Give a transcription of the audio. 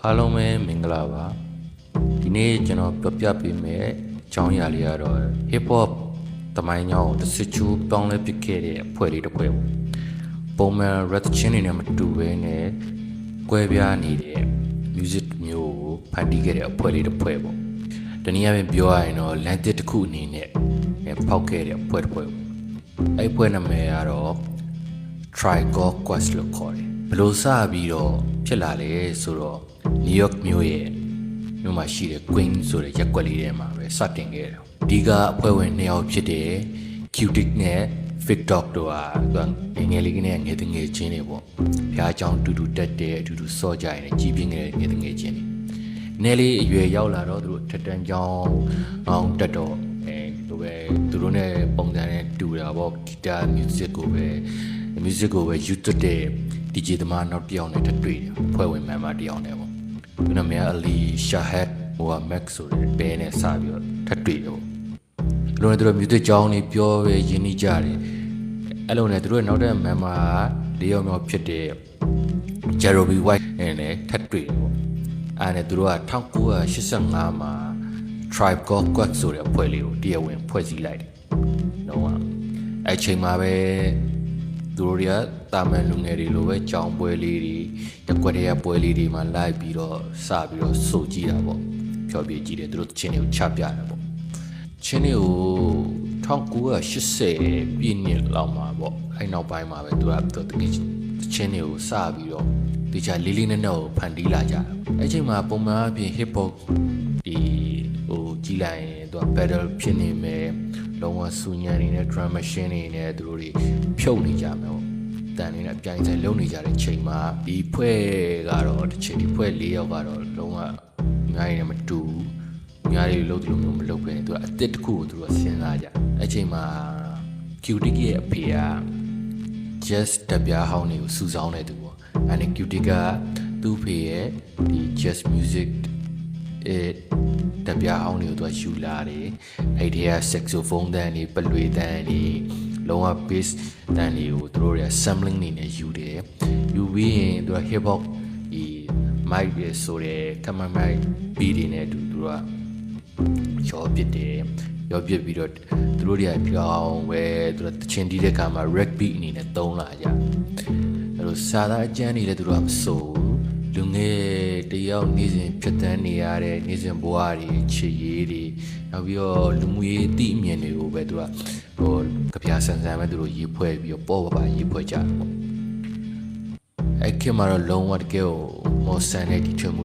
အားလုံးပဲမင်္ဂလာပါဒီနေ့ကျွန်တော်ပြောပြပေးမယ့်အကြောင်းအရာလေးကတော့ hip hop တမိုင်းကြောင်းတစ်စစ်ချူပေါင်းလဲပစ်ခဲ့တဲ့အဖွဲ့လေးတစ်ဖွဲ့ပေါ့ပုံမှန် rap ချင်းတွေနဲ့မတူဘဲနဲ့ကွဲပြားနေတဲ့ music မျိုးကိုဖန်တီးခဲ့တဲ့အဖွဲ့လေးတစ်ဖွဲ့ပေါ့တနည်းအားဖြင့်ပြောရရင်တော့လမ်းတစ်တစ်ခုအနေနဲ့ဖောက်ခဲ့တဲ့အဖွဲ့တစ်ဖွဲ့ပေါ့အဲ့အဖွဲ့နာမည်ကတော့ Trigo Quest လို့ခေါ်တယ်ဘယ်လိုစပြီးတော့ဖြစ်လာလဲဆိုတော့ New York မြို့မှာရှိတဲ့ Queen ဆိုတဲ့ရပ်ကွက်လေးထဲမှာပဲစတင်ခဲ့တယ်ဒီကအဖွဲ့ဝင်2ယောက်ဖြစ်တဲ့ Cutic နဲ့ Fig Dog တို့ဟာငယ်လေးကနေငယ်တငယ်ချင်းတွေပေါ့ဖျားချောင်းတူတူတက်တဲ့အတူတူစော့ကြရင်ကြီးပြင်းခဲ့တဲ့ငယ်တငယ်ချင်းတွေနည်းလေးအရွယ်ရောက်လာတော့သူတို့ထက်တန်းချောင်းအောင်တက်တော့သူတို့နဲ့ပုံစံနဲ့တူတာပေါ့ဂီတာ music ကိုပဲယူသွတ်တဲ့ DJ သမားနောက်တစ်ယောက်နဲ့တွေ့တယ်ဖွဲ့ဝင် member တစ်ယောက်နဲ့ပေါ့သူနာမည်အလီရှာဟက်မိုဟာမက်ဆိုတဲ့ဘဲနဲ့စပြီးတော့တွေ့တယ်ပေါ့သူတို့ music ကြောင်းနေပြောပဲရင်းနှီးကြတယ်အဲ့လိုနဲ့သူတို့နောက်တဲ့ member ၄ယောက်မြောက်ဖြစ်တဲ့ Jerobi White နဲ့လည်းတွေ့တယ်ပေါ့အဲ့နဲ့သူတို့က1985မှာ Tribe Called Quest ဆိုတဲ့အဖွဲ့လေးကိုတရားဝင်ဖွဲ့စည်းလိုက်တယ်တော့အဲ့ချိန်မှာပဲသူတို့တွေကတာမန်လူငယ်တွေလိုပဲကြောင်းပွဲလေးတွေတက်ကွက်တွေကပွဲလေးတွေမှာလိုက်ပြီးတော့စပြီးတော့စိုးကြည့်တာပေါ့ဖြောပြကြည့်တယ်သူတို့ချင်းတွေကိုချပြတာပေါ့ချင်းတွေကို1980ပြည့်နှစ်လောက်မှာပေါ့အဲ့နောက်ပိုင်းမှာပဲသူကတကယ်ချင်းတွေကိုစပြီးတော့ဒီချာလေးလေးနက်နက်ကိုဖန်တီးလာကြတယ်အဲ့ချိန်မှာပုံမှန်အပြင် hip hop ဒီကြီးလိုက်ရင်သူက battle ဖြစ်နေမယ်လုံးဝစူညံနေနဲ့ drum machine တွေနဲ့သူတို့တွေဖြုတ်နေကြမယ်ပေါ့တန်နေနဲ့အပြိုင်ဆိုင်လုံနေကြတဲ့ချိန်မှာဒီဖွဲ့ကတော့တစ်ချိန်ဒီဖွဲ့၄ယောက်ကတော့လုံးဝအများကြီးနဲ့မတူဘူးအများကြီးလို့လို့မျိုးမလုပ်ပဲသူကအစ်စ်တစ်ခုကိုသူတို့စဉ်းစားကြအဲ့ချိန်မှာ Cutic ရဲ့အဖေက jazz တက်ပြားဟောင်းတွေကိုစူဆောင်းနေသူပေါ့အဲ့ဒီ Cutic ကသူ့ဖေရဲ့ဒီ jazz music တပြားအောင်တွေကိုသူကယူလာတယ်အဲ့ဒီက saxophone တန်းတွေပလွေတန်းတွေလုံးဝ bass တန်းတွေကိုသူတို့တွေက sampling နေနဲ့ယူတယ်ယူပြီးရင်သူက hip hop ဒီ mic တွေဆိုတဲ့ common mic beat တွေနဲ့သူကရောပစ်တယ်ရောပစ်ပြီးတော့သူတို့တွေကပြောင်းပဲသူကတချင်တီးတဲ့ခါမှာ rap beat အနေနဲ့သုံးလာကြအဲ့လိုစာသားအကျမ်းတွေလည်းသူတို့ကမစိုးလူငယ်တယောက်နေစဉ်ဖြစ်တန်းနေရတဲ့နေစဉ်ဘဝတွေချစ်ရေးတွေနောက်ပြီးတော့လူမှုရေးအသည့်အမြင်တွေကိုပဲသူကကြပြဆန်းဆန်းပဲသူတို့ရေးဖွဲ့ပြီးတော့ပေါ်ပါရေးဖွဲ့ကြတယ်ပေါ့အဲ့ခင်မှာတော့လုံးဝတကယ်ကိုမော်ဆန်တဲ့ဒီထွေမှု